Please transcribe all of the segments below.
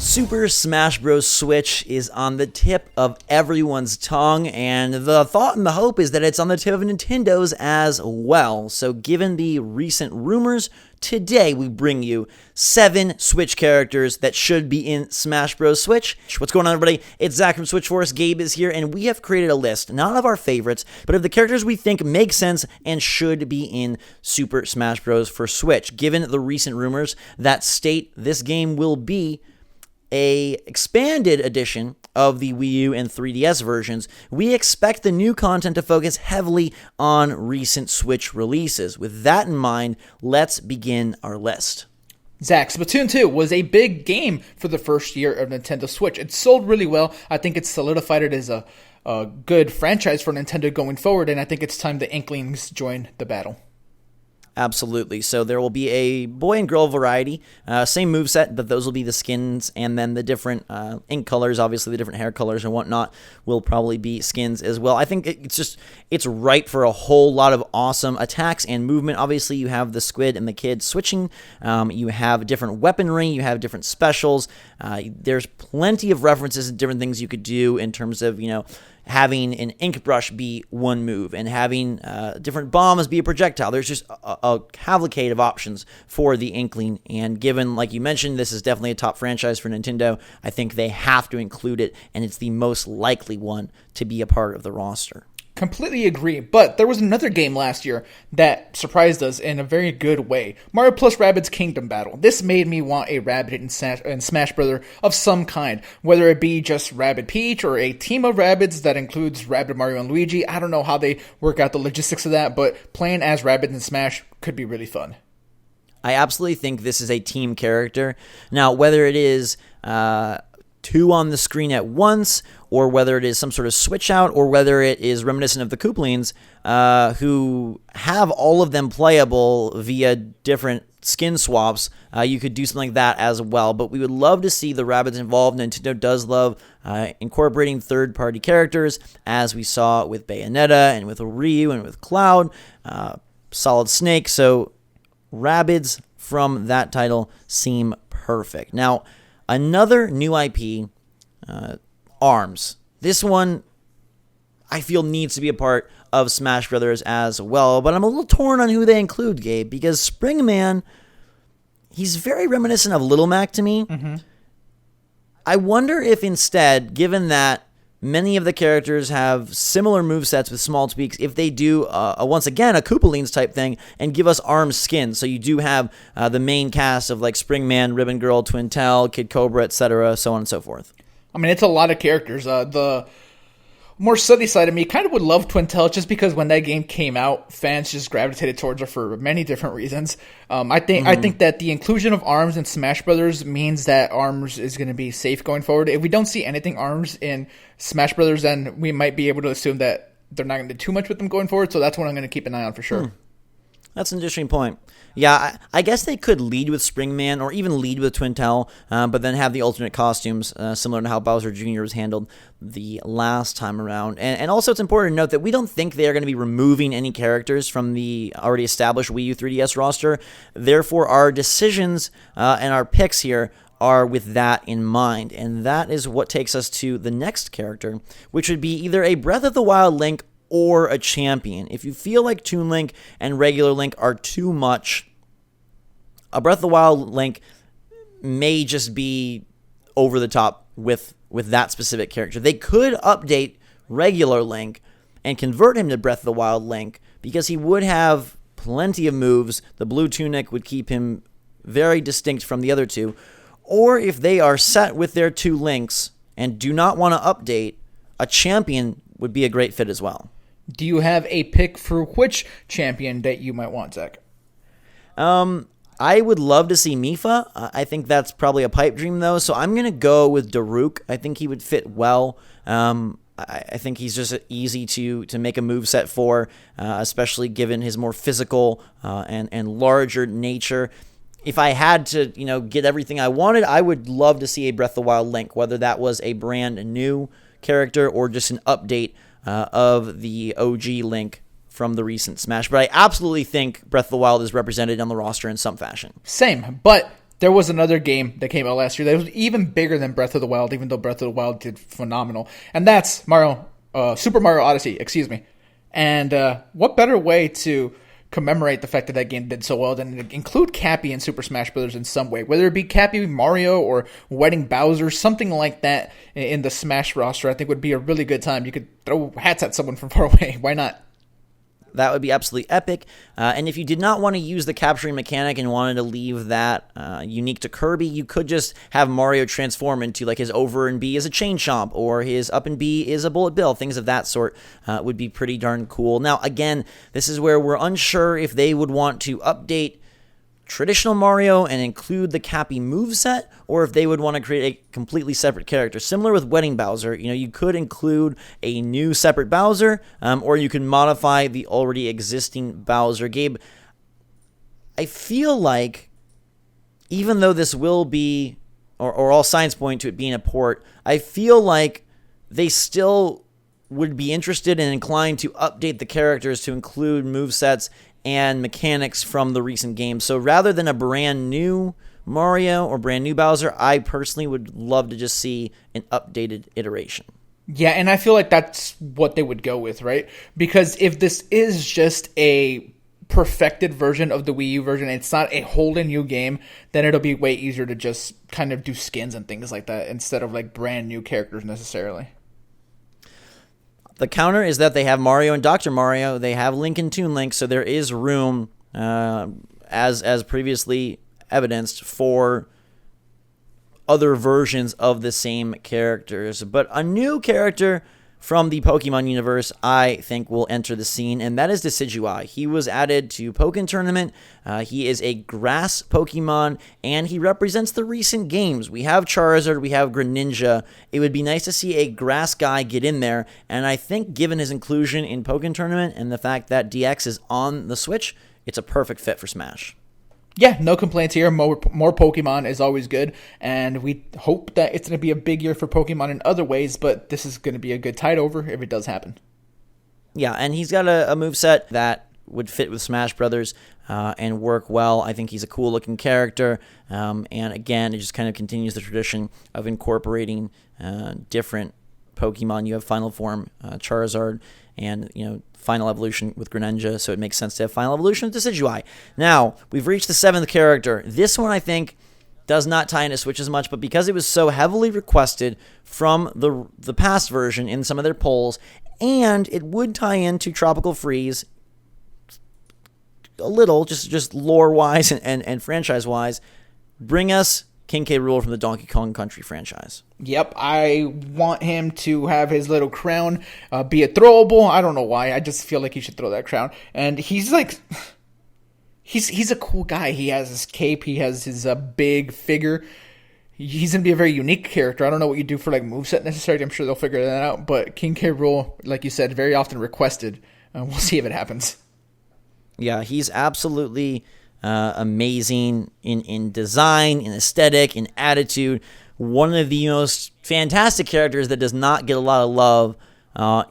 Super Smash Bros. Switch is on the tip of everyone's tongue, and the thought and the hope is that it's on the tip of Nintendo's as well. So given the recent rumors, today we bring you 7 Switch characters that should be in Smash Bros. Switch. What's going on, everybody? It's Zach from Switch Force. Gabe is here, and we have created a list, not of our favorites, but of the characters we think make sense and should be in Super Smash Bros. For Switch. Given the recent rumors that state this game will be a expanded edition of the Wii U and 3DS versions, we expect the new content to focus heavily on recent Switch releases. With that in mind, let's begin our list. Zach, Splatoon 2 was a big game for the first year of Nintendo Switch. It sold really well. I think it's solidified it as a good franchise for Nintendo going forward, and I think it's time the Inklings join the battle. Absolutely. So there will be a boy and girl variety, same moveset, but those will be the skins, and then the different ink colors, obviously the different hair colors and whatnot, will probably be skins as well. I think it's ripe for a whole lot of awesome attacks and movement. Obviously, you have the squid and the kid switching. You have different weaponry. You have different specials. There's plenty of references and different things you could do in terms of, having an ink brush be one move and having different bombs be a projectile. There's just a cavalcade of options for the Inkling, and given, like you mentioned, this is definitely a top franchise for Nintendo, I think they have to include it, and it's the most likely one to be a part of the roster. Completely agree, but there was another game last year that surprised us in a very good way. Mario plus Rabbids Kingdom Battle. This made me want a Rabbid and Smash Brother of some kind, whether it be just Rabbid Peach or a team of Rabbids that includes Rabbid Mario and Luigi. I don't know how they work out the logistics of that, but playing as Rabbids in Smash could be really fun. I absolutely think this is a team character. Now, whether it is 2 on the screen at once, or whether it is some sort of switch out, or whether it is reminiscent of the Kooplings, who have all of them playable via different skin swaps, you could do something like that as well. But we would love to see the Rabbids involved. Nintendo does love incorporating third-party characters, as we saw with Bayonetta and with Ryu and with Cloud, Solid Snake. So Rabbids from that title seem perfect. Now, another new IP, ARMS. This one, I feel, needs to be a part of Smash Brothers as well, but I'm a little torn on who they include, Gabe, because Springman, he's very reminiscent of Little Mac to me. Mm-hmm. I wonder if instead, given that many of the characters have similar movesets with small tweaks, if they do, once again, a Koopalings type thing and give us ARMS skins. So you do have the main cast of like Springman, Ribbon Girl, Twintel, Kid Cobra, etc., so on and so forth. I mean, it's a lot of characters. The more study side of me kind of would love Twintel just because when that game came out, fans just gravitated towards her for many different reasons. I think that the inclusion of ARMS in Smash Brothers means that ARMS is going to be safe going forward. If we don't see anything ARMS in Smash Brothers, then we might be able to assume that they're not going to do too much with them going forward. So that's what I'm going to keep an eye on for sure. That's an interesting point. Yeah, I guess they could lead with Springman or even lead with Twintel, but then have the alternate costumes, similar to how Bowser Jr. was handled the last time around. And also it's important to note that we don't think they are going to be removing any characters from the already established Wii U 3DS roster. Therefore, our decisions and our picks here are with that in mind. And that is what takes us to the next character, which would be either a Breath of the Wild Link or a champion. If you feel like Toon Link and regular Link are too much, a Breath of the Wild Link may just be over the top with that specific character. They could update regular Link and convert him to Breath of the Wild Link because he would have plenty of moves. The blue tunic would keep him very distinct from the other two. Or if they are set with their 2 Links and do not want to update, a champion would be a great fit as well. Do you have a pick for which champion that you might want, Zach? I would love to see Mifa. I think that's probably a pipe dream, though, so I'm going to go with Daruk. I think he would fit well. I think he's just easy to make a moveset for, especially given his more physical and larger nature. If I had to, get everything I wanted, I would love to see a Breath of the Wild Link, whether that was a brand new character or just an update of the OG Link from the recent Smash. But I absolutely think Breath of the Wild is represented on the roster in some fashion. Same, but there was another game that came out last year that was even bigger than Breath of the Wild, even though Breath of the Wild did phenomenal. And that's Super Mario Odyssey, excuse me. And what better way to commemorate the fact that that game did so well than include Cappy in Super Smash Bros. In some way, whether it be Cappy Mario or Wedding Bowser, something like that in the Smash roster, I think would be a really good time. You could throw hats at someone from far away. Why not? That would be absolutely epic. And if you did not want to use the capturing mechanic and wanted to leave that unique to Kirby, you could just have Mario transform into like his over and B is a chain chomp or his up and B is a bullet bill. Things of that sort would be pretty darn cool. Now, again, this is where we're unsure if they would want to update traditional Mario and include the Cappy moveset, or if they would want to create a completely separate character. Similar with Wedding Bowser, you could include a new separate Bowser, or you can modify the already existing Bowser. Gabe, I feel like even though this will be, or all signs point to it being a port, I feel like they still would be interested and inclined to update the characters to include movesets and mechanics from the recent games. So rather than a brand new Mario or brand new Bowser, I personally would love to just see an updated iteration. Yeah, and I feel like that's what they would go with, right? Because if this is just a perfected version of the Wii U version, it's not a wholly new game, then it'll be way easier to just kind of do skins and things like that instead of like brand new characters necessarily. The counter is that they have Mario and Dr. Mario. They have Link and Toon Link, so there is room, as previously evidenced, for other versions of the same characters. But a new character from the Pokemon universe, I think, will enter the scene, and that is Decidueye. He was added to Pokken Tournament. He is a grass Pokemon, and he represents the recent games. We have Charizard, we have Greninja. It would be nice to see a grass guy get in there, and I think given his inclusion in Pokken Tournament and the fact that DX is on the Switch, it's a perfect fit for Smash. Yeah, no complaints here. More Pokemon is always good, and we hope that it's going to be a big year for Pokemon in other ways, but this is going to be a good tide over if it does happen. Yeah, and he's got a moveset that would fit with Smash Brothers and work well. I think he's a cool-looking character, and again, it just kind of continues the tradition of incorporating different Pokemon. You have Final Form, Charizard, and Final Evolution with Greninja, so it makes sense to have Final Evolution with Decidueye. Now, we've reached the 7th character. This one, I think, does not tie into Switch as much, but because it was so heavily requested from the past version in some of their polls, and it would tie into Tropical Freeze a little, just lore-wise and franchise-wise, bring us King K. Rool from the Donkey Kong Country franchise. Yep, I want him to have his little crown be a throwable. I don't know why. I just feel like he should throw that crown. And he's like, he's a cool guy. He has his cape. He has his big figure. He's going to be a very unique character. I don't know what you do for like moveset necessarily. I'm sure they'll figure that out. But King K. Rool, like you said, very often requested. We'll see if it happens. Yeah, he's absolutely amazing in design, in aesthetic, in attitude. One of the most fantastic characters that does not get a lot of love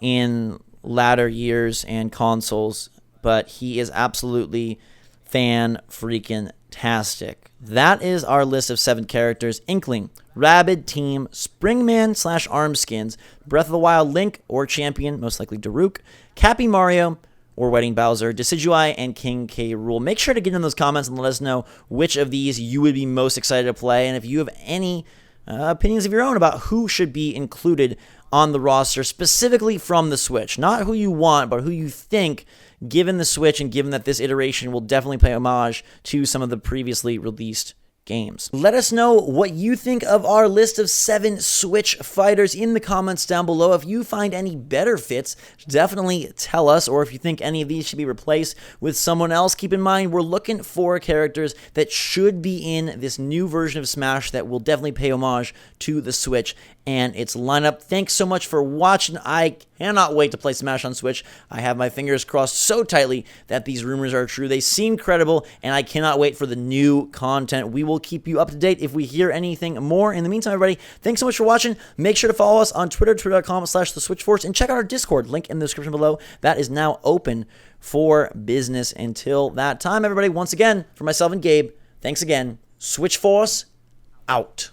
in latter years and consoles, but he is absolutely fan-freaking-tastic. That is our list of 7 characters: Inkling, Rabid, Team, Springman / Armskins, Breath of the Wild Link or Champion, most likely Daruk, Cappy Mario, or Wedding Bowser, Decidueye, and King K. Rool. Make sure to get in those comments and let us know which of these you would be most excited to play, and if you have any opinions of your own about who should be included on the roster, specifically from the Switch. Not who you want, but who you think, given the Switch and given that this iteration will definitely pay homage to some of the previously released games. Let us know what you think of our list of 7 Switch fighters in the comments down below. If you find any better fits, definitely tell us, or if you think any of these should be replaced with someone else. Keep in mind, we're looking for characters that should be in this new version of Smash that will definitely pay homage to the Switch and its lineup. Thanks so much for watching. I cannot wait to play Smash on Switch. I have my fingers crossed so tightly that these rumors are true. They seem credible, and I cannot wait for the new content. We will keep you up to date if we hear anything more. In the meantime, everybody, thanks so much for watching. Make sure to follow us on Twitter, twitter.com/theswitchforce, and check out our Discord, link in the description below. That is now open for business until that time. Everybody, once again, for myself and Gabe, thanks again Switch Force, out.